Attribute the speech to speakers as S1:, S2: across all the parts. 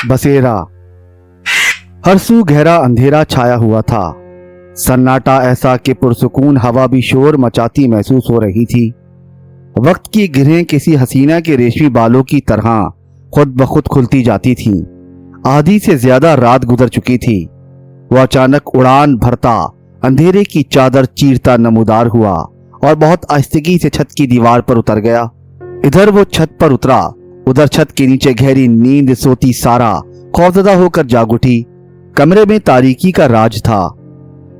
S1: बसेरा। हर सू गहरा अंधेरा छाया हुआ था। सन्नाटा ऐसा कि पुरसुकून हवा भी शोर मचाती महसूस हो रही थी। वक्त की गिरहें किसी हसीना के रेशमी बालों की तरह खुद ब खुद खुलती जाती थीं। आधी से ज्यादा रात गुजर चुकी थी। वह अचानक उड़ान भरता अंधेरे की चादर चीरता नमूदार हुआ और बहुत आहिस्तगी से छत की दीवार पर उतर गया। इधर वो छत पर उतरा, उधर छत के नीचे गहरी नींद सोती सारा खौफजदा होकर जाग उठी। कमरे में तारीकी का राज था।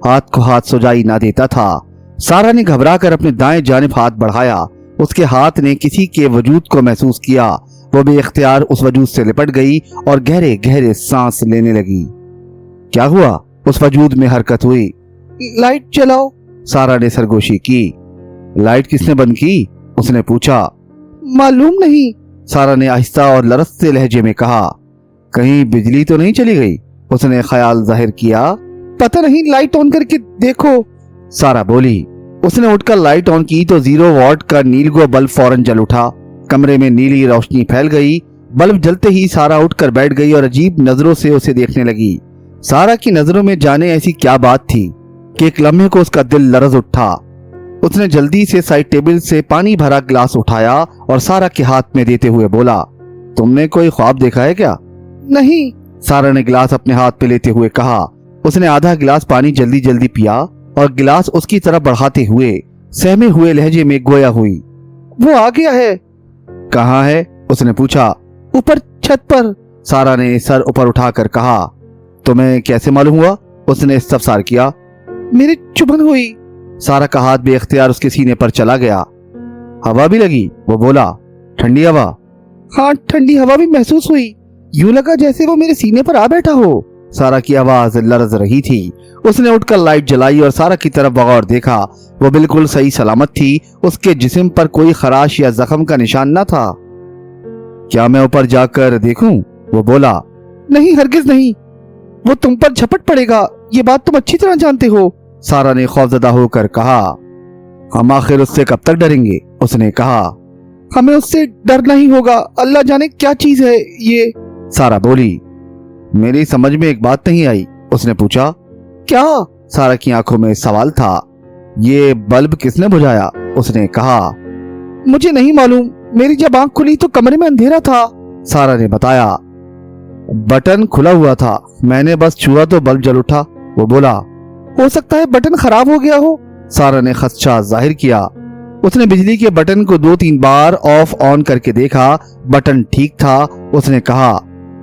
S1: हाथ को हाथ सुजाई ना देता था। सारा ने घबरा कर अपने दाएं जानिब हाथ बढ़ाया। उसके हाथ ने किसी के वजूद को महसूस किया। वो बेइख्तियार उस वजूद से लिपट गई और गहरे गहरे सांस लेने लगी। क्या हुआ? उस वजूद में हरकत हुई। लाइट जलाओ, सारा ने सरगोशी की। लाइट किसने बंद की? उसने पूछा। मालूम नहीं, सारा ने आहिस्ता और लरसते लहजे में कहा। कहीं बिजली तो नहीं चली गई? उसने ख्याल जाहिर किया। पता नहीं, लाइट ऑन करके देखो, सारा बोली। उसने उठकर लाइट ऑन की तो 0 वॉट का नीलगो बल्ब फौरन जल उठा। कमरे में नीली रोशनी फैल गई। बल्ब जलते ही सारा उठकर बैठ गई और अजीब नजरों से उसे देखने लगी। सारा की नजरों में जाने ऐसी क्या बात थी कि एक लम्हे को उसका दिल लरज उठा। उसने जल्दी से साइड टेबल से पानी भरा गिलास उठाया और सारा के हाथ में देते हुए बोला, तुमने कोई ख्वाब देखा है क्या? नहीं, सारा ने गिलास अपने हाथ पे लेते हुए कहा। उसने आधा गिलास पानी जल्दी जल्दी पिया और गिलास उसकी तरफ बढ़ाते हुए सहमे हुए लहजे में गोया हुई। वो आ गया है। कहाँ है? उसने पूछा। ऊपर छत पर, सारा ने सर ऊपर उठाकर कहा। तुम्हें कैसे मालूम हुआ? उसने इस्तफसार किया। मेरी चुभन हुई। सारा का हाथ बेइख्तियार उसके सीने पर चला गया। हवा भी लगी? वो बोला। ठंडी हवा? हाँ, ठंडी हवा भी महसूस हुई। यूं लगा जैसे वो मेरे सीने पर आ बैठा हो। सारा की आवाज लरज रही थी। उसने उठकर लाइट जलाई और सारा की तरफ बगौर देखा। वो बिल्कुल सही सलामत थी। उसके जिस्म पर कोई खराश या जख्म का निशान न था। क्या मैं ऊपर जाकर देखूं? वो बोला। नहीं, हरगिज नहीं, वो तुम पर झपट पड़ेगा, ये बात तुम अच्छी तरह जानते हो, सारा ने खौफजदा होकर कहा। हम आखिर उससे कब तक डरेंगे? उसने कहा। हमें उससे डरना ही होगा, अल्लाह जाने क्या चीज है ये, सारा बोली। मेरी समझ में एक बात नहीं आई। उसने पूछा। क्या? सारा की आंखों में सवाल था। ये बल्ब किसने बुझाया? उसने कहा। मुझे नहीं मालूम, मेरी जब आंख खुली तो कमरे में अंधेरा था, सारा ने बताया। बटन खुला हुआ था, मैंने बस छुआ तो बल्ब जल उठा, वो बोला। हो सकता है बटन खराब हो गया हो, सारा ने खदशा जाहिर किया। उसने बिजली के बटन को 2-3 बार ऑफ ऑन करके देखा, बटन ठीक था। उसने कहा,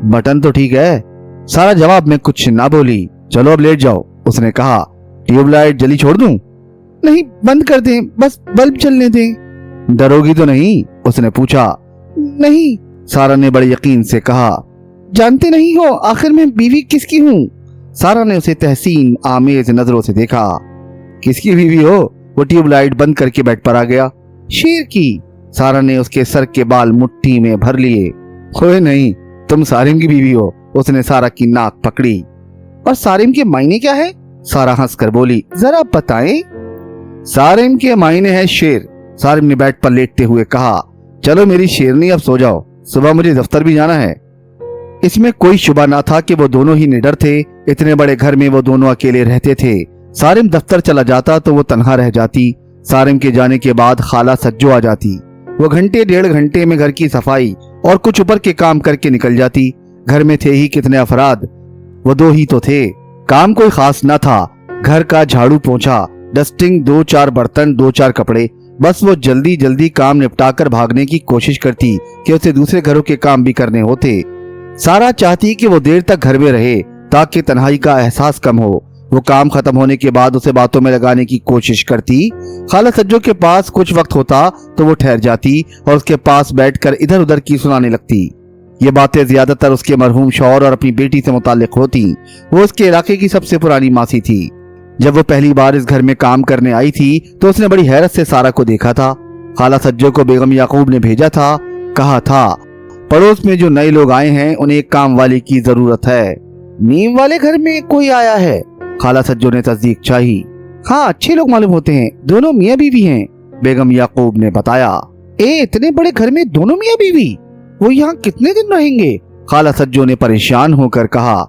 S1: बटन तो ठीक है। सारा जवाब में कुछ ना बोली। चलो अब लेट जाओ, उसने कहा। ट्यूबलाइट जली छोड़ दूं? नहीं, बंद कर दें, बस बल्ब जलने दें। डरोगी तो नहीं? उसने पूछा। नहीं, सारा ने बड़े यकीन से कहा। जानते नहीं हो आखिर मैं बीवी किसकी हूँ? सारा ने उसे तहसीन आमेज नजरों से देखा। किसकी बीवी हो? वो ट्यूबलाइट बंद करके बेड पर आ गया। शेर की। सारा ने उसके सर के बाल मुट्ठी में भर लिए। कोई नहीं, तुम सारिम की बीवी हो। उसने सारा की नाक पकड़ी। और सारिम के मायने क्या है? सारा हंसकर बोली। जरा बताएं। सारिम के मायने है शेर, सारिम ने बेड पर लेटते हुए कहा। चलो मेरी शेरनी, अब सो जाओ, सुबह मुझे दफ्तर भी जाना है। इसमें कोई शुबा ना था कि वो दोनों ही निडर थे। इतने बड़े घर में वो दोनों अकेले रहते थे। सारिम दफ्तर चला जाता तो वो तन्हा रह जाती। सारिम के जाने के बाद खाला सज्जो आ जाती। वो घंटे 1.5 घंटे में घर की सफाई और कुछ ऊपर के काम करके निकल जाती। घर में थे ही कितने अफराद, वो 2 ही तो थे। काम कोई खास न था। घर का झाड़ू पोंछा, डस्टिंग, 2-4 बर्तन, 2-4 कपड़े, बस वो जल्दी जल्दी काम निपटाकर भागने की कोशिश करती कि उसे दूसरे घरों के काम भी करने होते। सारा चाहती कि वो देर तक घर में रहे ताकि तन्हाई का एहसास कम हो। वो काम खत्म होने के बाद उसे बातों में लगाने की कोशिश करती। खाला सज्जो के पास कुछ वक्त होता तो वो ठहर जाती और उसके पास बैठकर इधर उधर की सुनाने लगती। ये बातें ज्यादातर उसके मरहूम शौहर और अपनी बेटी से मुताल्लिक होती। वो उसके इलाके की सबसे पुरानी मासी थी। जब वो पहली बार इस घर में काम करने आई थी तो उसने बड़ी हैरत से सारा को देखा था। खाला सज्जो को बेगम याकूब ने भेजा था, कहा था पड़ोस में जो नए लोग आए हैं उन्हें एक काम वाले की जरूरत है। नीम वाले घर में कोई आया है? खाला सज्जो ने तस्दीक चाही। हाँ, अच्छे लोग मालूम होते हैं, दोनों मियाँ बीवी हैं, बेगम याकूब ने बताया। इतने बड़े घर में दोनों मियाँ बीवी, वो यहाँ कितने दिन रहेंगे? خالہ سجو نے پریشان ہو کر کہا،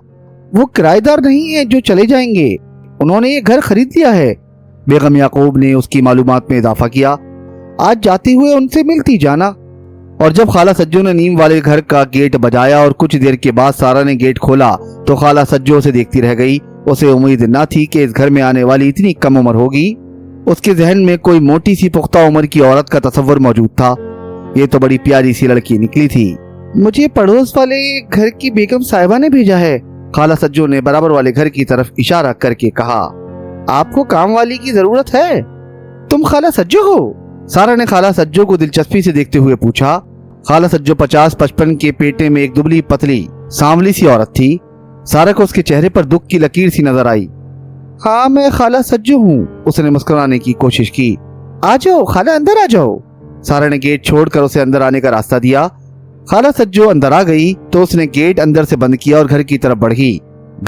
S1: وہ کرایہ نہیں ہے جو چلے جائیں گے، انہوں نے یہ گھر خرید لیا ہے۔ بیگم یعقوب نے اس کی معلومات میں اضافہ کیا، آج جاتے ہوئے ان سے ملتی جانا۔ اور جب خالہ سجو نے نیم والے گھر کا گیٹ بجایا اور کچھ دیر کے بعد سارا نے گیٹ کھولا تو خالہ سجو اسے دیکھتی رہ گئی۔ اسے امید نہ تھی کہ اس گھر میں آنے والی اتنی کم عمر ہوگی۔ اس کے ذہن میں کوئی موٹی سی پختہ عمر کی عورت کا تصور موجود تھا۔ یہ تو بڑی پیاری سی لڑکی نکلی تھی۔ مجھے پڑوس والے گھر کی بیگم صاحبہ نے بھیجا ہے، خالہ سجو نے برابر والے گھر کی طرف اشارہ کر کے کہا۔ آپ کو کام والی کی ضرورت ہے؟ تم خالہ سجو ہو؟ سارا نے خالہ سجو کو دلچسپی سے دیکھتے ہوئے پوچھا۔ خالہ سجو 50-55 کے پیٹے میں ایک دبلی پتلی سانولی سی عورت تھی۔ سارا کو اس کے چہرے پر دکھ کی لکیر سی نظر آئی۔ ہاں میں خالہ سجو ہوں، اس نے مسکرانے کی کوشش کی۔ آ جاؤ خالہ، اندر آ جاؤ۔ سارا نے گیٹ چھوڑ کر اسے اندر آنے کا راستہ دیا۔ خالہ سجو اندر آ گئی تو اس نے گیٹ اندر سے بند کیا اور گھر کی طرف بڑھ گئی۔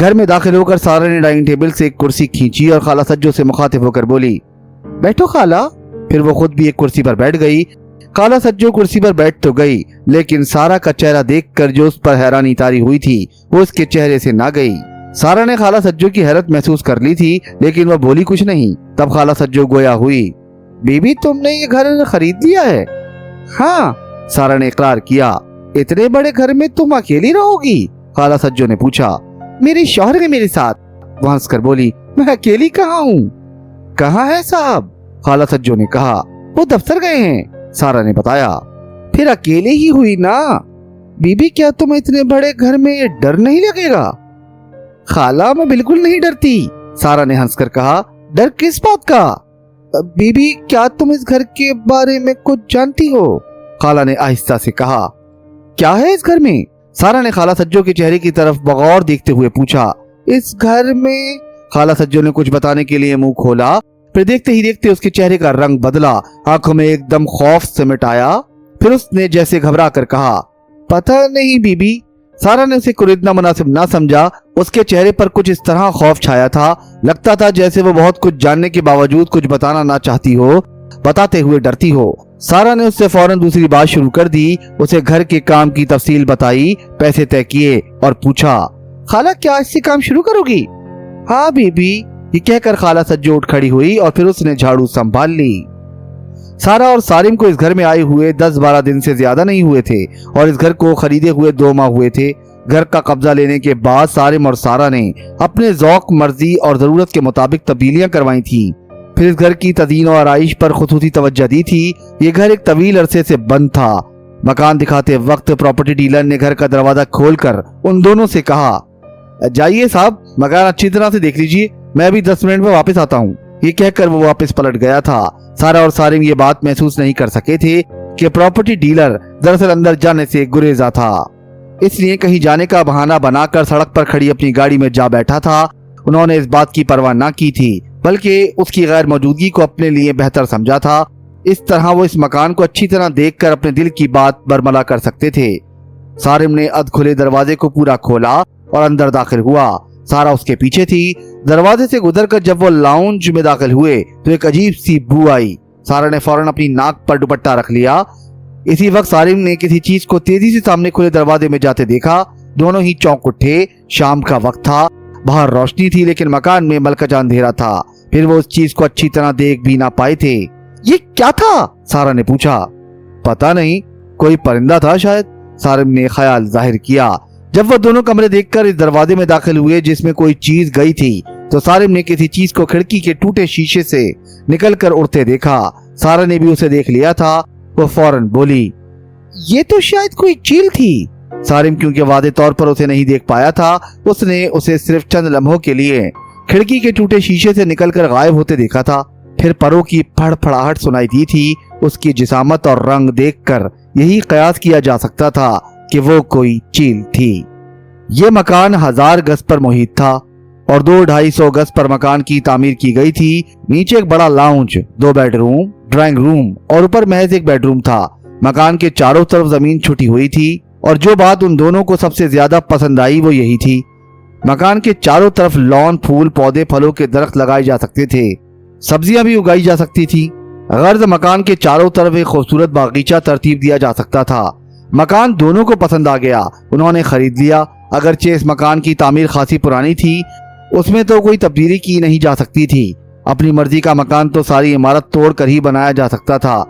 S1: گھر میں داخل ہو کر سارا نے ڈائننگ ٹیبل سے ایک کرسی کھینچی اور خالہ سجو سے مخاطب ہو کر بولی، بیٹھو خالہ۔ پھر وہ خود بھی ایک کرسی پر بیٹھ گئی۔ خالہ سجو کرسی پر بیٹھ تو گئی لیکن سارا کا چہرہ دیکھ کر جو اس پر حیرانی طاری ہوئی تھی وہ اس کے چہرے سے نہ گئی۔ سارا نے خالہ سجو کی حیرت محسوس کر لی تھی لیکن وہ بولی کچھ نہیں۔ تب خالہ سجو گویا ہوئی، بی بی تم نے یہ گھر خرید لیا ہے؟ ہاں، سارا نے اقرار کیا۔ اتنے بڑے گھر میں تم اکیلی رہو گی؟ خالہ سجو نے پوچھا۔ میری شوہر ہے میرے ساتھ، وہ ہنس کر بولی۔ میں اکیلی کہاں ہوں؟ کہاں ہے صاحب؟ خالہ سجو نے کہا۔ وہ دفتر گئے ہیں، سارا نے بتایا۔ پھر اکیلے ہی ہوئی نا؟ بی بی کیا تم اتنے بڑے گھر میں ڈر نہیں لگے گا؟ خالہ میں بالکل نہیں ڈرتی، سارا نے ہنس کر کہا۔ ڈر کس بات کا؟ بی بی کیا تم اس گھر کے بارے میں کچھ جانتی ہو؟ خالہ نے آہستہ سے کہا۔ کیا ہے اس گھر میں؟ سارا نے خالہ سجو کے چہرے کی طرف بغور دیکھتے ہوئے پوچھا۔ اس گھر میں؟ خالہ سجو نے کچھ بتانے کے لیے منہ کھولا، پھر دیکھتے ہی دیکھتے اس کے چہرے کا رنگ بدلا، آنکھوں میں ایک دم خوف سمٹ آیا۔ پھر اس نے جیسے گھبرا کر کہا، پتہ نہیں بی بی۔ سارا نے اسے کوریدنا مناسب نہ سمجھا۔ اس کے چہرے پر کچھ اس طرح خوف چھایا تھا، لگتا تھا جیسے وہ بہت کچھ جاننے کے باوجود کچھ بتانا نہ چاہتی ہو، بتاتے ہوئے ڈرتی ہو۔ سارا نے اس سے فوراً دوسری بات شروع کر دی، اسے گھر کے کام کی تفصیل بتائی، پیسے طے کیے اور پوچھا، خالہ کیا اس سے کام شروع کرو گی؟ ہاں بی بی، یہ کہہ کر خالہ سجو اٹھ کھڑی ہوئی اور پھر اس نے جھاڑو سنبھال لی۔ سارا اور سالم کو اس گھر میں آئے ہوئے 10-12 دن سے زیادہ نہیں ہوئے تھے اور اس گھر کو خریدے ہوئے 2 ماہ ہوئے تھے۔ گھر کا قبضہ لینے کے بعد سالم اور سارا نے اپنے ذوق، مرضی اور ضرورت کے مطابق تبدیلیاں کروائی تھیں۔ پھر اس گھر کی تزئین و آرائش پر خصوصی توجہ دی تھی۔ یہ گھر ایک طویل عرصے سے بند تھا۔ مکان دکھاتے وقت پراپرٹی ڈیلر نے گھر کا دروازہ کھول کر ان دونوں سے کہا، جائیے صاحب، مکان اچھی طرح سے دیکھ لیجئے، میں ابھی 10 منٹ میں واپس آتا ہوں۔ یہ کہہ کر وہ واپس پلٹ گیا تھا۔ سارا اور سالم یہ بات محسوس نہیں کر سکے تھے کہ پراپرٹی ڈیلر دراصل اندر جانے سے گریزا تھا، اس لیے کہیں جانے کا بہانہ بنا کر سڑک پر کھڑی اپنی گاڑی میں جا بیٹھا تھا۔ انہوں نے اس بات کی پرواہ نہ کی تھی بلکہ اس کی غیر موجودگی کو اپنے لیے بہتر سمجھا تھا۔ اس طرح وہ اس مکان کو اچھی طرح دیکھ کر اپنے دل کی بات برملا کر سکتے تھے۔ سالم نے ادھ کھلے دروازے کو پورا کھولا اور اندر داخل ہوا۔ سارا اس کے پیچھے تھی۔ دروازے سے گزر کر جب وہ لاؤنج میں داخل ہوئے تو ایک عجیب سی بو آئی۔ سارا نے فوراً اپنی ناک پر دوپٹہ رکھ لیا۔ اسی وقت سالم نے کسی چیز کو تیزی سے سامنے کھلے دروازے میں جاتے دیکھا۔ دونوں ہی چونک اٹھے۔ شام کا وقت تھا، باہر روشنی تھی لیکن مکان میں ملکہ اندھیرا تھا۔ پھر وہ اس چیز کو اچھی طرح دیکھ بھی نہ پائے تھے۔ یہ کیا تھا؟ سارا نے پوچھا۔ پتہ نہیں، کوئی پرندہ تھا شاید، سالم نے خیال ظاہر کیا۔ جب وہ دونوں کمرے دیکھ کر اس دروازے میں داخل ہوئے جس میں کوئی چیز گئی تھی تو سالم نے کسی چیز کو کھڑکی کے ٹوٹے شیشے سے نکل کر اڑتے دیکھا۔ سارا نے بھی اسے دیکھ لیا تھا۔ وہ فوراً بولی، یہ تو شاید کوئی چیل تھی۔ سالم کیونکہ واضح طور پر اسے نہیں دیکھ پایا تھا، اس نے اسے صرف چند لمحوں کے لیے کھڑکی کے ٹوٹے شیشے سے نکل کر غائب ہوتے دیکھا تھا۔ پھر پروں کی پھڑ پھڑاہٹ سنائی دی تھی۔ اس کی جسامت اور رنگ دیکھ کر یہی قیاس کیا جا سکتا تھا کہ وہ کوئی چیل تھی۔ یہ مکان 1000 گز پر محیط تھا اور 200-250 گز پر مکان کی تعمیر کی گئی تھی۔ نیچے ایک بڑا lounge, 2 bed room, drawing room اور اوپر محض 1 بیڈ روم تھا۔ مکان کے چاروں طرف زمین چھٹی ہوئی تھی اور جو بات ان دونوں کو سب سے زیادہ پسند آئی وہ یہی تھی، مکان کے چاروں طرف لان، پھول، پودے، پھلوں کے درخت لگائے جا سکتے تھے، سبزیاں بھی اگائی جا سکتی تھی۔ غرض مکان کے چاروں طرف ایک خوبصورت باغیچہ ترتیب دیا جا سکتا تھا۔ मकान दोनों को पसंद आ गया। उन्होंने खरीद लिया। अगरचे इस मकान की तामीर खासी पुरानी थी, उसमें तो कोई तब्दीली की नहीं जा सकती थी। अपनी मर्जी का मकान तो सारी इमारत तोड़ कर ही बनाया जा सकता था।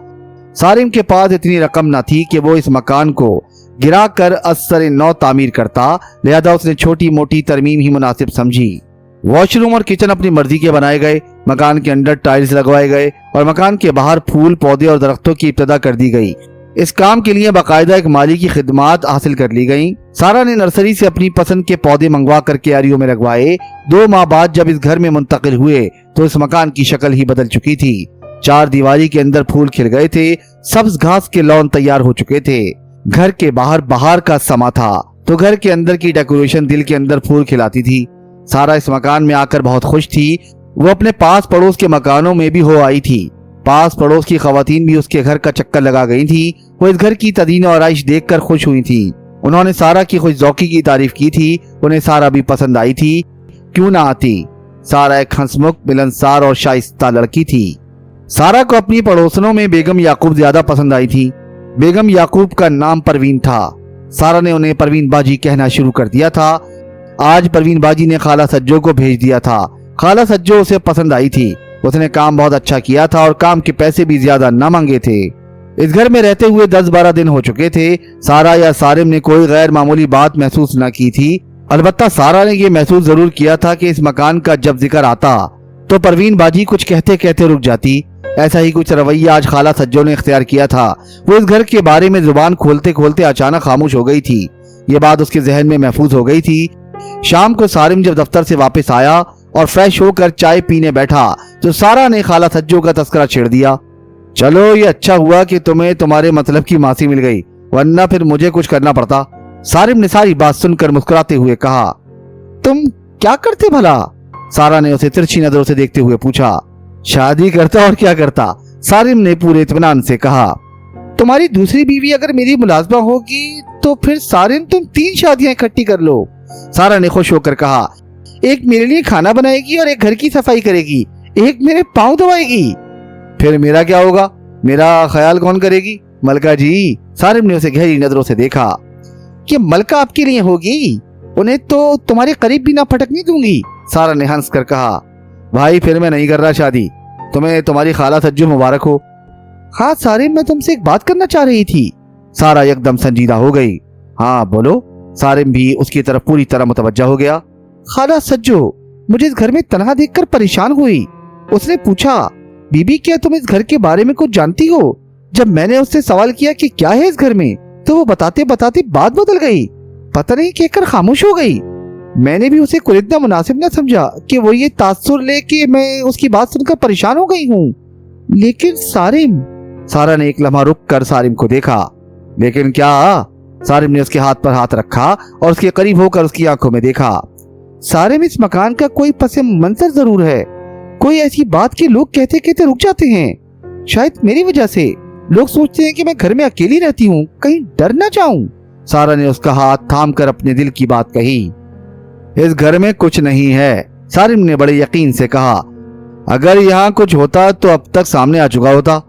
S1: सारिम के पास इतनी रकम न थी कि वो इस मकान को गिरा कर असर नौ तामीर करता, लिहाजा उसने छोटी मोटी तरमीम ही मुनासिब समझी। वॉशरूम और किचन अपनी मर्जी के बनाए गए, मकान के अंदर टाइल्स लगवाए गए और मकान के बाहर फूल पौधे और दरख्तों की इब्तिदा कर दी गई। इस काम के लिए बाकायदा एक माली की खिदमात हासिल कर ली गई। सारा ने नर्सरी से अपनी पसंद के पौधे मंगवा कर क्यारियों में लगवाए। 2 माह बाद जब इस घर में मुंतकिल हुए तो इस मकान की शक्ल ही बदल चुकी थी। 4 दीवारी के अंदर फूल खिल गए थे, सब्ज घास के लॉन तैयार हो चुके थे। घर के बाहर बहार का समा था तो घर के अंदर की डेकोरेशन दिल के अंदर फूल खिलाती थी। सारा इस मकान में आकर बहुत खुश थी। वो अपने पास पड़ोस के मकानों में भी हो आई थी। पास पड़ोस की खवातीन भी उसके घर का चक्कर लगा गई थी। वो इस घर की तदीन और आइश देखकर खुश हुई थी। उन्होंने सारा की खुशजौकी की तारीफ की थी। उन्हें सारा भी पसंद आई थी, क्यों ना आती। सारा एक हंसमुख, मिलनसार और शाइस्ता लड़की थी। सारा को अपनी पड़ोसनों में बेगम याकूब ज्यादा पसंद आई थी। बेगम याकूब का नाम परवीन था। सारा ने उन्हें परवीन बाजी कहना शुरू कर दिया था। आज परवीन बाजी ने खाला सज्जो को भेज दिया था। खाला सज्जो उसे पसंद आई थी। उसने काम बहुत अच्छा किया था और काम के पैसे भी ज्यादा न मांगे थे। इस घर में रहते हुए 10-12 दिन हो चुके थे। सारा या सारिम ने कोई गैर मामूली बात महसूस न की थी। अलबत्ता सारा ने यह महसूस जरूर किया था कि इस मकान का जब जिक्र आता तो परवीन बाजी कुछ कहते कहते रुक जाती। ऐसा ही कुछ रवैया आज खाला सज्जो ने इख्तियार किया था। वो इस घर के बारे में जुबान खोलते खोलते अचानक खामोश हो गई थी। ये बात उसके जहन में महफूज हो गई थी। शाम को सारिम जब दफ्तर से वापस आया और फ्रेश होकर चाय पीने बैठा तो सारा ने खाला सज्जो का तस्करा छेड़ दिया। चलो, ये अच्छा हुआ कि तुम्हें तुम्हारे मतलब की मासी मिल गई, वरना फिर मुझे कुछ करना पड़ता। सारिम ने सारी बात सुनकर मुस्कुराते हुए कहा, तुम क्या करते भला? सारा ने उसे तिरछी नजरों से देखते हुए पूछा। शादी करता और क्या करता, सारिम ने पूरे इत्मीनान से कहा। तुम्हारी दूसरी बीवी अगर मेरी मुलाजमा होगी तो फिर सारिम तुम 3 शादियां इकट्ठी कर लो। सारा ने खुश होकर कहा, एक मेरे लिए खाना बनाएगी और एक घर की सफाई करेगी, एक मेरे पांव धोएगी। फिर मेरा क्या होगा? मेरा ख्याल कौन करेगी? मलका जी। सारिम ने उसे गहरी नजरों से देखा। कि मलका आपके लिए होगी, उन्हें तो तुम्हारे करीब भी ना फटकने दूंगी। सारा ने हंस कर कहा, भाई फिर मैं नहीं कर रहा शादी, तुम्हें तुम्हारी खाला सज्जू मुबारक हो। हाँ सारिम, मैं तुमसे एक बात करना चाह रही थी। सारा एकदम संजीदा हो गई। हाँ बोलो। सारिम भी उसकी तरफ पूरी तरह मुतवज्जा हो गया। खाला सज्जो मुझे इस घर में तन्हा देखकर परेशान हुई। उसने पूछा, बीबी क्या तुम इस घर के बारे में कुछ जानती हो? जब मैंने उससे सवाल किया कि क्या है इस घर में, तो वो बताते बताते बात बदल गई। पता नहीं कहकर खामोश हो गई। मैंने भी उसे कुछ इतना मुनासिब न समझा कि वो ये तासुर ले कि मैं उसकी बात सुनकर परेशान हो गई हूँ। लेकिन सारिम। सारा ने एक लम्हा रुक कर सारिम को देखा। लेकिन क्या? सारिम ने उसके हाथ पर हाथ रखा और उसके करीब होकर उसकी आंखों में देखा। सारिम, इस मकान का कोई पस मंजर जरूर है। कोई ऐसी बात कि लोग कहते कहते रुक जाते हैं। शायद मेरी वजह से लोग सोचते हैं कि मैं घर में अकेली रहती हूँ, कहीं डर ना जाऊं। सारा ने उसका हाथ थाम कर अपने दिल की बात कही। इस घर में कुछ नहीं है, सारिम ने बड़े यकीन से कहा। अगर यहाँ कुछ होता तो अब तक सामने आ चुका होता।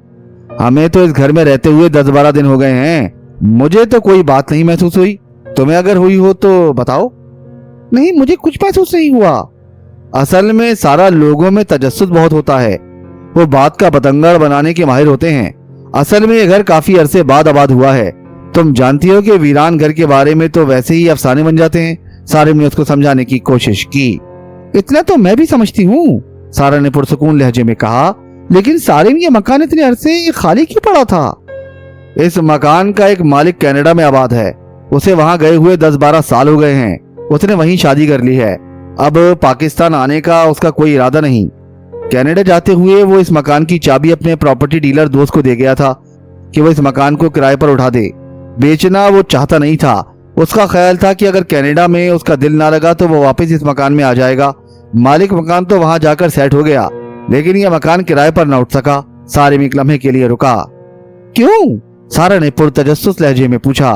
S1: हमें तो इस घर में रहते हुए 10-12 दिन हो गए हैं। मुझे तो कोई बात नहीं महसूस हुई। तुम्हें अगर हुई हो तो बताओ। नहीं, मुझे कुछ महसूस नहीं हुआ। असल में सारा लोगों में तजस्सुस बहुत होता है। वो बात का बतंगड़ बनाने के माहिर होते हैं। असल में ये घर काफी अरसे बाद आबाद हुआ है। तुम जानती हो कि वीरान घर के बारे में तो वैसे ही अफसाने बन जाते हैं। सारिम ने उसको समझाने की कोशिश की। इतना तो मैं भी समझती हूँ, सारा ने पुरसुकून लहजे में कहा। लेकिन सारिम, ये मकान इतने अरसे खाली क्यों पड़ा था? इस मकान का एक मालिक कनाडा में आबाद है। उसे वहां गए हुए 10-12 साल हो गए हैं। उसने वहीं शादी कर ली है। अब पाकिस्तान आने का उसका कोई इरादा नहीं। कनाडा जाते हुए वो इस मकान की चाबी अपने प्रॉपर्टी डीलर दोस्त को दे गया था कि वो इस मकान को किराए पर उठा दे। बेचना वो चाहता नहीं था। उसका ख्याल था कि अगर कनाडा में उसका दिल ना लगा तो वो वापस इस मकान में आ जाएगा। मालिक मकान तो वहां जाकर सेट हो गया, लेकिन यह मकान किराए पर न उठ सका। सारिम एक लम्हे के लिए रुका। क्यों? सारा ने पुरतजस्सुस लहजे में पूछा।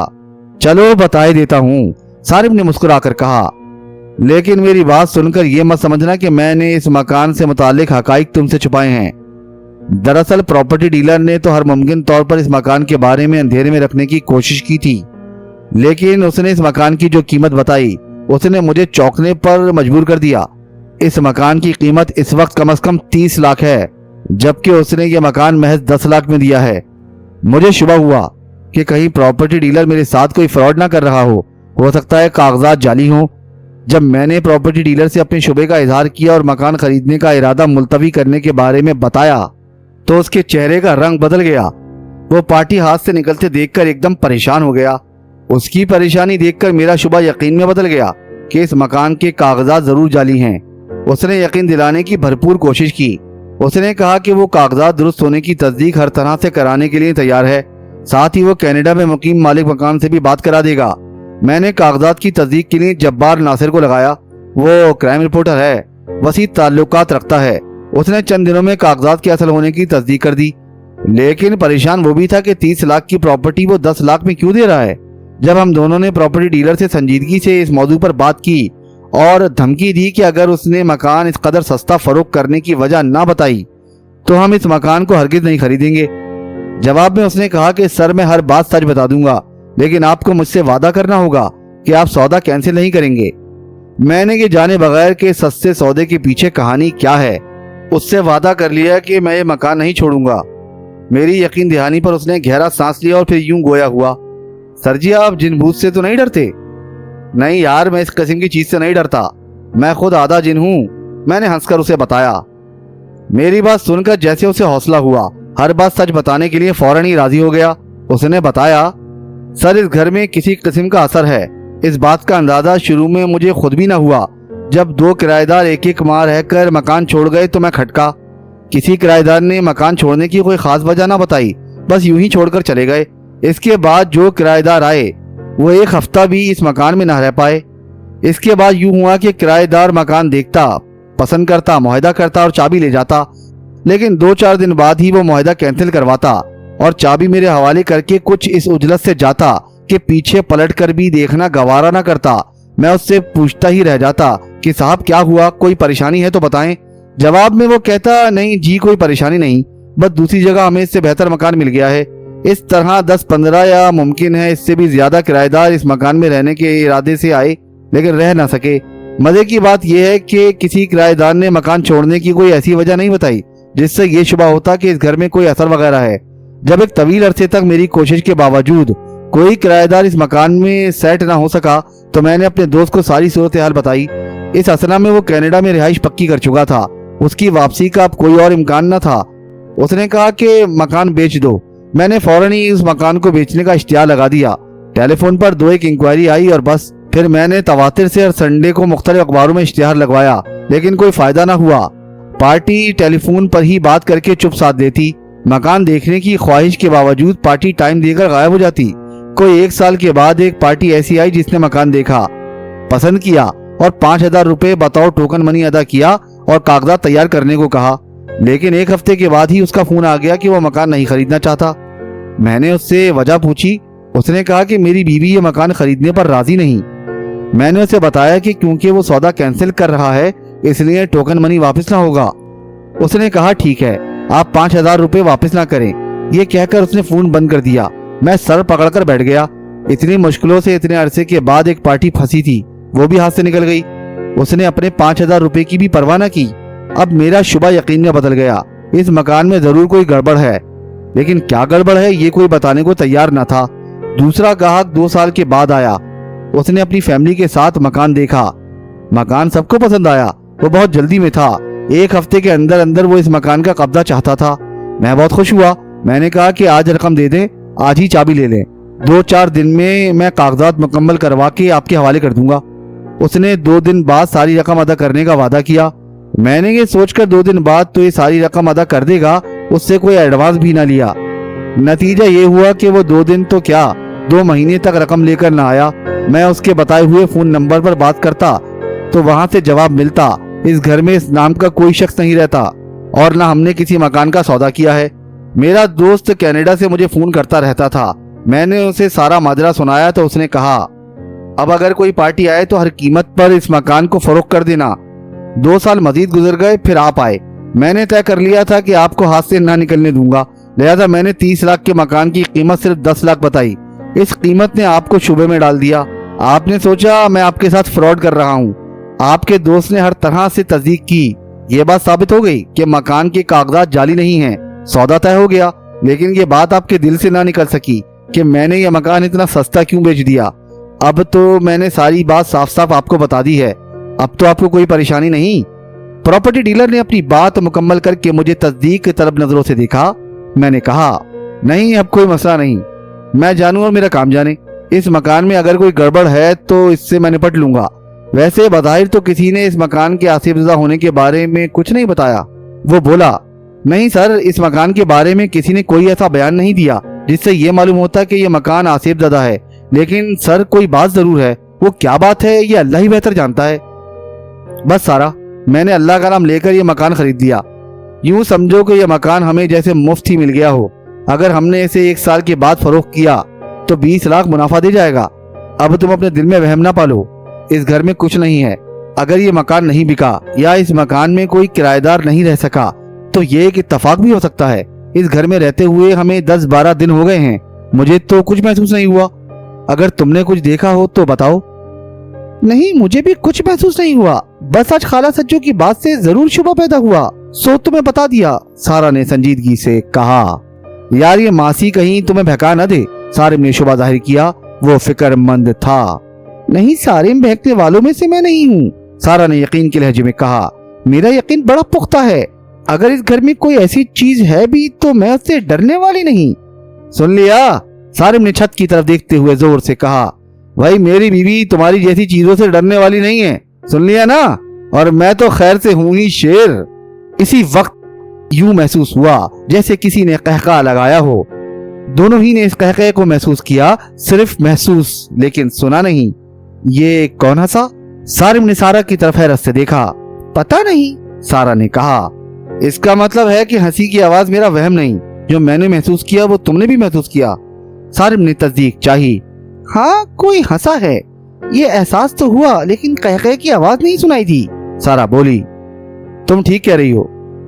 S1: चलो बताए देता हूँ, सारिम ने मुस्कुराकर कहा। लेकिन मेरी बात सुनकर यह मत समझना कि मैंने इस मकान से मुताल्लिक हकाइक तुमसे छुपाए हैं। दरअसल प्रॉपर्टी डीलर ने तो हर मुमकिन तौर पर इस मकान के बारे में अंधेरे में रखने की कोशिश की थी, लेकिन उसने इस मकान की जो कीमत बताई उसने मुझे चौंकने पर मजबूर कर दिया। इस मकान की कीमत इस वक्त कम से कम 30 लाख है, जबकि उसने ये मकान महज 10 लाख में दिया है। मुझे शुबा हुआ कि कहीं प्रॉपर्टी डीलर मेरे साथ कोई फ्रॉड ना कर रहा हो सकता है कागजात जाली हों। जब मैंने प्रॉपर्टी डीलर से अपने शुबे का इजहार किया और मकान खरीदने का इरादा मुलतवी करने के बारे में बताया तो उसके चेहरे का रंग बदल गया। वो पार्टी हाथ से निकलते देखकर एकदम परेशान हो गया। उसकी परेशानी देखकर मेरा शुबा यकीन में बदल गया कि इस मकान के कागजात जरूर जाली हैं। उसने यकीन दिलाने की भरपूर कोशिश की। उसने कहा कि वो कागजात दुरुस्त होने की तस्दीक हर तरह से कराने के लिए तैयार है, साथ ही वो कनाडा में मुकीम मालिक मकान से भी बात करा देगा। मैंने कागजात की तस्दीक के लिए जब्बार नासिर को लगाया। वो क्राइम रिपोर्टर है, वसी ताल्लुकात रखता है। उसने चंद दिनों में कागजात के असल होने की तस्दीक कर दी, लेकिन परेशान वो भी था कि 30 लाख की प्रॉपर्टी वो 10 लाख में क्यों दे रहा है। जब हम दोनों ने प्रॉपर्टी डीलर से संजीदगी से इस मौजू पर बात की और धमकी दी कि अगर उसने मकान इस कदर सस्ता फरोख्त करने की वजह ना बताई तो हम इस मकान को हरगिज नहीं खरीदेंगे। जवाब में उसने कहा कि सर मैं हर बात सच बता दूंगा, लेकिन आपको मुझसे वादा करना होगा कि आप सौदा कैंसिल नहीं करेंगे। मैंने ये जाने बगैर कि सस्ते सौदे के पीछे कहानी क्या है उससे वादा कर लिया कि मैं ये मकान नहीं छोड़ूंगा। मेरी यकीन दहानी पर उसने गहरा सांस लिया और फिर यूं गोया हुआ, सर जी आप जिन भूत से तो नहीं डरते? नहीं यार, मैं इस किस्म की चीज से नहीं डरता, मैं खुद आधा जिन हूं, मैंने हंसकर उसे बताया। मेरी बात सुनकर जैसे उसे हौसला हुआ, हर बात सच बताने के लिए फौरन ही राजी हो गया। उसने बताया, सर इस घर में किसी किस्म का असर है। इस बात का अंदाजा शुरू में मुझे खुद भी ना हुआ। जब 2 किराएदार एक एक माह रहकर मकान छोड़ गए तो मैं खटका। किसी किराएदार ने मकान छोड़ने की कोई खास वजह ना बताई, बस यूं ही छोड़कर चले गए। इसके बाद जो किराएदार आए वो 1 हफ्ता भी इस मकान में ना रह पाए। इसके बाद यूं हुआ कि किराएदार मकान देखता, पसंद करता, मुआहदा करता और चाबी ले जाता, लेकिन 2-4 दिन बाद ही वो मुआहदा कैंसिल करवाता और चाबी मेरे हवाले करके कुछ इस उजलत से जाता कि पीछे पलट कर भी देखना गवारा ना करता। मैं उससे पूछता ही रह जाता कि साहब क्या हुआ, कोई परेशानी है तो बताएं। जवाब में वो कहता, नहीं जी कोई परेशानी नहीं, बस दूसरी जगह हमें इससे बेहतर मकान मिल गया है। इस तरह 10-15 या मुमकिन है इससे भी ज्यादा किराएदार इस मकान में रहने के इरादे से आए, लेकिन रह ना सके। मजे की बात यह है कि किसी किराएदार ने मकान छोड़ने की कोई ऐसी वजह नहीं बताई जिससे ये शुबा होता कि इस घर में कोई असर वगैरह है। जब एक तवील अरसे तक मेरी कोशिश के बावजूद कोई किराएदार इस मकान में सेट ना हो सका तो मैंने अपने दोस्त को सारी सूरत हाल बताई। इस असना में वो कनाडा में रिहाइश पक्की कर चुका था, उसकी वापसी का अब कोई और इम्कान न था। उसने कहा कि मकान बेच दो। मैंने फौरन ही उस मकान को बेचने का इश्तिहार लगा दिया। टेलीफोन पर 2-1 इंक्वायरी आई और बस। फिर मैंने तवातिर से हर संडे को मुख्तलिफ अखबारों में इश्तिहार लगवाया, लेकिन कोई फायदा ना हुआ। पार्टी टेलीफोन पर ही बात करके चुप साध देती। मकान देखने की ख्वाहिश के बावजूद पार्टी टाइम देकर गायब हो जाती। कोई 1 साल के बाद एक पार्टी ऐसी आई जिसने मकान देखा, पसंद किया और 5,000 रुपए बतौर टोकन मनी अदा किया और कागजात तैयार करने को कहा, लेकिन 1 हफ्ते के बाद ही उसका फोन आ गया कि वो मकान नहीं खरीदना चाहता। मैंने उससे वजह पूछी। उसने कहा कि मेरी बीवी ये मकान खरीदने पर राजी नहीं। मैंने उसे बताया कि क्योंकि वो सौदा कैंसिल कर रहा है इसलिए टोकन मनी वापस ना होगा। उसने कहा ठीक है, आप 5,000 रुपए वापस ना करें। ये कहकर उसने फोन बंद कर दिया। मैं सर पकड़कर बैठ गया। इतनी मुश्किलों से इतने अरसे के बाद एक पार्टी फंसी थी, वो भी हाथ से निकल गई। उसने अपने 5,000 रुपए की भी परवाह न की। अब मेरा शुबा यकीन में बदल गया। इस मकान में जरूर कोई गड़बड़ है, लेकिन क्या गड़बड़ है ये कोई बताने को तैयार न था। दूसरा ग्राहक 2 साल के बाद आया। उसने अपनी फैमिली के साथ मकान देखा। मकान सबको पसंद आया। वो बहुत जल्दी में था। 1 हफ्ते के अंदर अंदर वो इस मकान का कब्जा चाहता था। मैं बहुत खुश हुआ। मैंने कहा कि आज रकम दे दें, आज ही चाबी ले लें। 2-4 दिन में मैं कागजात मुकम्मल करवा के आपके हवाले कर दूंगा। उसने 2 दिन बाद सारी रकम अदा करने का वादा किया। मैंने ये सोचकर 2 दिन बाद तो ये सारी रकम अदा कर देगा, उससे कोई एडवांस भी ना लिया। नतीजा ये हुआ कि वो 2 दिन तो क्या 2 महीने तक रकम लेकर ना आया। मैं उसके बताए हुए फोन नंबर पर बात करता तो वहां से जवाब मिलता, इस घर में इस नाम का कोई शख्स नहीं रहता और ना हमने किसी मकान का सौदा किया है। मेरा दोस्त कनाडा से मुझे फोन करता रहता था। मैंने उसे सारा माजरा सुनाया तो उसने कहा, अब अगर कोई पार्टी आए तो हर कीमत पर इस मकान को फरोख्त कर देना। 2 साल मजीद गुजर गए, फिर आप आए। میں نے طے کر لیا تھا کہ آپ کو ہاتھ سے نہ نکلنے دوں گا، لہذا میں نے 30 لاکھ کے مکان کی قیمت صرف 10 لاکھ بتائی۔ اس قیمت نے آپ کو شبے میں ڈال دیا۔ آپ نے سوچا میں آپ کے ساتھ فراڈ کر رہا ہوں۔ آپ کے دوست نے ہر طرح سے تصدیق کی، یہ بات ثابت ہو گئی کہ مکان کے کاغذات جعلی نہیں ہیں۔ سودا طے ہو گیا، لیکن یہ بات آپ کے دل سے نہ نکل سکی کہ میں نے یہ مکان اتنا سستا کیوں بیچ دیا۔ اب تو میں نے ساری بات صاف صاف آپ کو بتا دی ہے، اب تو آپ کو کوئی پریشانی نہیں۔ پراپرٹی ڈیلر نے اپنی بات مکمل کر کے مجھے تصدیق کے طلب نظروں سے دیکھا۔ میں نے کہا، نہیں اب کوئی مسئلہ نہیں، میں جانوں اور میرا کام جانے۔ اس مکان میں اگر کوئی گڑبڑ ہے تو اس سے میں نپٹ لوں گا۔ ویسے بظاہر تو کسی نے اس مکان کے آصف زدہ ہونے کے بارے میں کچھ نہیں بتایا۔ وہ بولا، نہیں سر، اس مکان کے بارے میں کسی نے کوئی ایسا بیان نہیں دیا جس سے یہ معلوم ہوتا کہ یہ مکان آصف زدہ ہے، لیکن سر کوئی بات ضرور ہے۔ وہ کیا بات ہے یہ اللہ ہی بہتر جانتا ہے۔ بس سارا، میں نے اللہ کا نام لے کر یہ مکان خرید لیا۔ یوں سمجھو کہ یہ مکان ہمیں جیسے مفت ہی مل گیا ہو۔ اگر ہم نے اسے 1 سال کے بعد فروخت کیا تو 20 لاکھ منافع دے جائے گا۔ اب تم اپنے دل میں وہم نہ پالو، اس گھر میں کچھ نہیں ہے۔ اگر یہ مکان نہیں بکا یا اس مکان میں کوئی کرایہ دار نہیں رہ سکا تو یہ ایک اتفاق بھی ہو سکتا ہے۔ اس گھر میں رہتے ہوئے ہمیں 10-12 دن ہو گئے ہیں، مجھے تو کچھ محسوس نہیں ہوا۔ اگر تم نے کچھ دیکھا ہو تو بتاؤ۔ نہیں، مجھے بھی کچھ محسوس نہیں ہوا، بس آج خالہ سچو کی بات سے ضرور شبہ پیدا ہوا، سو تمہیں بتا دیا، سارا نے سنجیدگی سے کہا۔ یار یہ ماسی کہیں تمہیں بہکا نہ دے، سارم نے شبہ ظاہر کیا۔ وہ فکر مند تھا۔ نہیں سارم، بہکنے والوں میں سے میں نہیں ہوں، سارا نے یقین کے لہجے میں کہا۔ میرا یقین بڑا پختہ ہے، اگر اس گھر میں کوئی ایسی چیز ہے بھی تو میں اس سے ڈرنے والی نہیں۔ سن لیا؟ سارم نے چھت کی طرف دیکھتے ہوئے زور سے کہا۔ بھائی میری بیوی تمہاری جیسی چیزوں سے ڈرنے والی نہیں ہے، سن لیا نا؟ اور میں تو خیر سے ہوں ہی شیر۔ اسی وقت یوں محسوس ہوا جیسے کسی نے قہقہ لگایا ہو۔ دونوں ہی نے اس قہقے کو محسوس کیا، صرف محسوس لیکن سنا نہیں۔ یہ کون ہنسا؟ سارم نے سارا کی طرف حیرت سے دیکھا۔ پتہ نہیں، سارا نے کہا۔ اس کا مطلب ہے کہ ہنسی کی آواز میرا وہم نہیں، جو میں نے محسوس کیا وہ تم نے بھی محسوس کیا۔ سارم نے تصدیق چاہی۔ ہاں کوئی ہنسا ہے، یہ احساس تو ہوا، لیکن قہقہے کی آواز نہیں سنائی دی، سارا بولی۔ تم ٹھیک کہہ رہی ہو،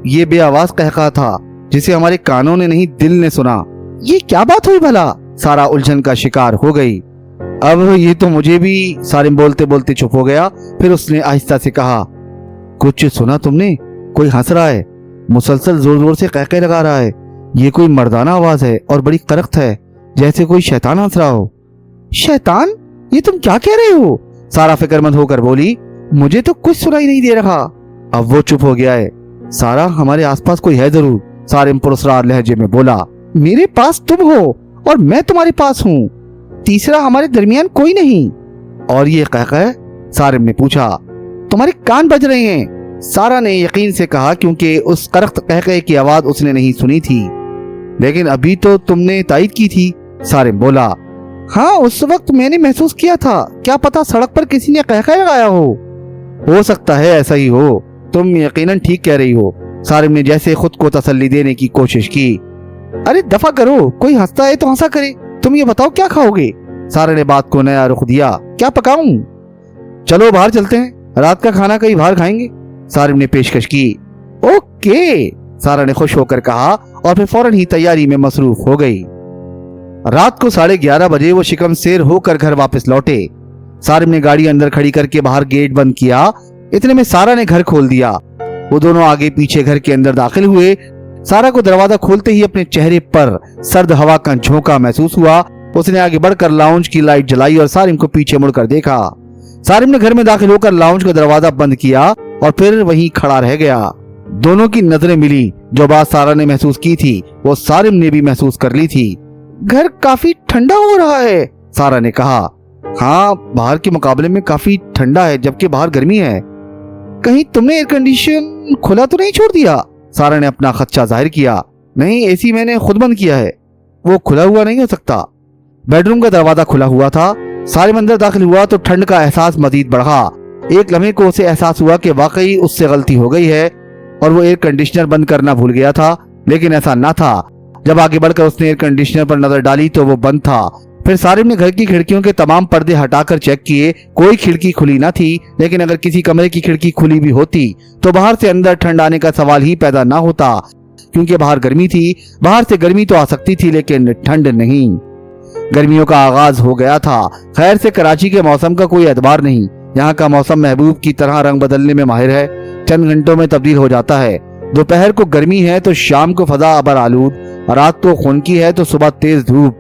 S1: یہ بے آواز قہقہا تھا جسے ہمارے کانوں نے نہیں دل نے سنا۔ یہ کیا بات ہوئی بھلا؟ سارا الجھن کا شکار ہو گئی۔ اب یہ تو مجھے بھی، سارم بولتے بولتے چپ ہو گیا، پھر اس نے آہستہ سے کہا، کچھ سنا تم نے؟ کوئی ہنس رہا ہے، مسلسل زور زور سے قہقہے لگا رہا ہے، یہ کوئی مردانہ آواز ہے اور بڑی کرخت ہے، جیسے کوئی شیطان ہنس رہا ہو۔ شیطان؟ یہ تم کیا کہہ رہے ہو؟ سارا فکر مند ہو کر بولی۔ مجھے تو کچھ سنائی نہیں دے رہا۔ اب وہ چپ ہو گیا ہے۔ سارا ہمارے آس پاس کوئی ہے ضرور، سارم پراسرار لہجے میں بولا۔ میرے پاس تم ہو اور میں تمہارے پاس ہوں، تیسرا ہمارے درمیان کوئی نہیں۔ اور یہ قہقہے؟ سارم نے پوچھا۔ تمہارے کان بج رہے ہیں، سارا نے یقین سے کہا، کیونکہ اس کرخت قہقہے کی آواز اس نے نہیں سنی تھی۔ لیکن ابھی تو تم نے تائید کی تھی، سارم بولا۔ ہاں اس وقت میں نے محسوس کیا تھا، کیا پتا سڑک پر کسی نے قہقہہ لگایا ہو سکتا ہے ایسا ہی ہو، تم یقیناً ٹھیک کہہ رہی ہو، سارم نے جیسے خود کو تسلی دینے کی کوشش کی۔ ارے دفع کرو، کوئی ہنستا ہے تو ہنسا کرے، تم یہ بتاؤ کیا کھاؤ گے؟ سارے نے بات کو نیا رخ دیا۔ کیا پکاؤں؟ چلو باہر چلتے ہیں، رات کا کھانا کہیں باہر کھائیں گے، سارم نے پیشکش کی۔ اوکے، سارا نے خوش ہو کر کہا اور پھر فوراً ہی تیاری میں مصروف ہو گئی۔ رات کو 11:30 بجے وہ شکم سیر ہو کر گھر واپس لوٹے۔ سارم نے گاڑی اندر کھڑی کر کے باہر گیٹ بند کیا، اتنے میں سارا نے گھر کھول دیا۔ وہ دونوں آگے پیچھے گھر کے اندر داخل ہوئے۔ سارا کو دروازہ کھولتے ہی اپنے چہرے پر سرد ہوا کا جھونکا محسوس ہوا۔ اس نے آگے بڑھ کر لاؤنج کی لائٹ جلائی اور سارم کو پیچھے مڑ کر دیکھا۔ سارم نے گھر میں داخل ہو کر لاؤنج کا دروازہ بند کیا اور پھر وہیں کھڑا رہ گیا۔ دونوں کی نظریں ملی، جو بات سارا نے محسوس کی تھی وہ سارم نے بھی محسوس کر لی تھی۔ گھر کافی ٹھنڈا ہو رہا ہے، سارا نے کہا۔ ہاں باہر کے مقابلے میں کافی ٹھنڈا ہے، جبکہ باہر گرمی ہے۔ کہیں تم نے ایئر کنڈیشن کھلا تو نہیں چھوڑ دیا؟ سارا نے اپنا خدشہ ظاہر کیا۔ نہیں، اے سی میں نے خود بند کیا ہے، وہ کھلا ہوا نہیں ہو سکتا۔ بیڈ روم کا دروازہ کھلا ہوا تھا۔ سارم اندر داخل ہوا تو ٹھنڈ کا احساس مزید بڑھا۔ ایک لمحے کو اسے احساس ہوا کہ واقعی اس سے غلطی ہو گئی ہے اور وہ ایئر کنڈیشنر بند کرنا بھول گیا تھا، لیکن ایسا نہ تھا۔ جب آگے بڑھ کر اس نے ایئر کنڈیشنر پر نظر ڈالی تو وہ بند تھا फिर सारिम ने घर की खिड़कियों के तमाम पर्दे हटाकर चेक किए। कोई खिड़की खुली ना थी, लेकिन अगर किसी कमरे की खिड़की खुली भी होती तो बाहर से अंदर ठंड आने का सवाल ही पैदा ना होता, क्योंकि बाहर गर्मी थी। बाहर से गर्मी तो आ सकती थी, लेकिन ठंड नहीं। गर्मियों का आगाज हो गया था। खैर से कराची के मौसम का कोई एतबार नहीं। यहाँ का मौसम महबूब की तरह रंग बदलने में माहिर है, चंद घंटों में तब्दील हो जाता है। दोपहर को गर्मी है तो शाम को फजा अबर आलूद, रात को खुनकी है तो सुबह तेज धूप।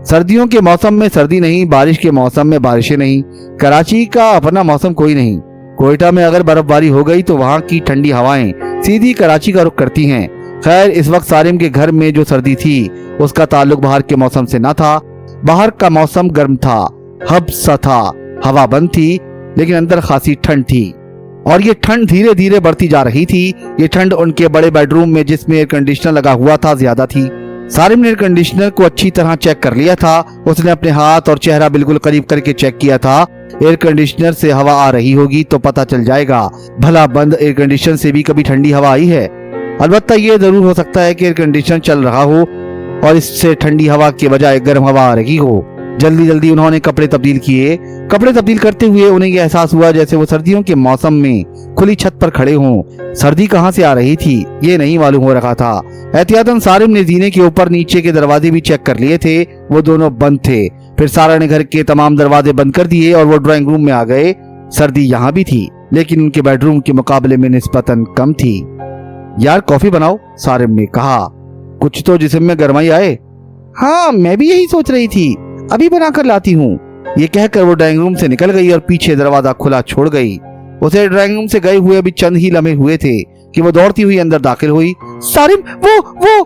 S1: सर्दियों के मौसम में सर्दी नहीं, बारिश के मौसम में बारिशें नहीं। कराची का अपना मौसम कोई नहीं। कोयटा में अगर बर्फबारी हो गई तो वहाँ की ठंडी हवाएं सीधी कराची का रुख करती हैं। खैर इस वक्त सारिम के घर में जो सर्दी थी उसका ताल्लुक बाहर के मौसम से न था। बाहर का मौसम गर्म था, हब्स सा था, हवा बंद थी, लेकिन अंदर खासी ठंड थी। और ये ठंड धीरे धीरे बढ़ती जा रही थी। ये ठंड उनके बड़े बेडरूम में जिसमें एयर कंडीशनर लगा हुआ था ज्यादा थी। सारिम ने एयर कंडीशनर को अच्छी तरह चेक कर लिया था। उसने अपने हाथ और चेहरा बिल्कुल करीब करके चेक किया था। एयर कंडीशनर से हवा आ रही होगी तो पता चल जाएगा, भला बंद एयर कंडीशनर से भी कभी ठंडी हवा आई है? अलबत्ता ये जरूर हो सकता है कि एयर कंडीशनर चल रहा हो और इससे ठंडी हवा के बजाय गर्म हवा आ रही हो। जल्दी जल्दी उन्होंने कपड़े तब्दील किए। कपड़े तब्दील करते हुए उन्हें यह एहसास हुआ जैसे वो सर्दियों के मौसम में खुली छत पर खड़े हों। सर्दी कहाँ से आ रही थी ये नहीं मालूम हो रहा था। एहतियातन सारिम ने जीने के ऊपर नीचे के दरवाजे भी चेक कर लिए थे, वो दोनों बंद थे। फिर सारा ने घर के तमाम दरवाजे बंद कर दिए और वो ड्राइंग रूम में आ गए। सर्दी यहाँ भी थी, लेकिन उनके बेडरूम के मुकाबले में निस्बतन कम थी। यार कॉफी बनाओ, सारिम ने कहा, कुछ तो जिस्म में गरमाई आए। हाँ मैं भी यही सोच रही थी, अभी बनाकर लाती हूँ। ये कहकर वो ड्राइंग रूम से निकल गई और पीछे दरवाजा खुला छोड़ गई। उसे ड्राइंग रूम से गए हुए अभी चंद ही लम्हे हुए थे कि वो दौड़ती हुई अंदर दाखिल हुई। सारिम वो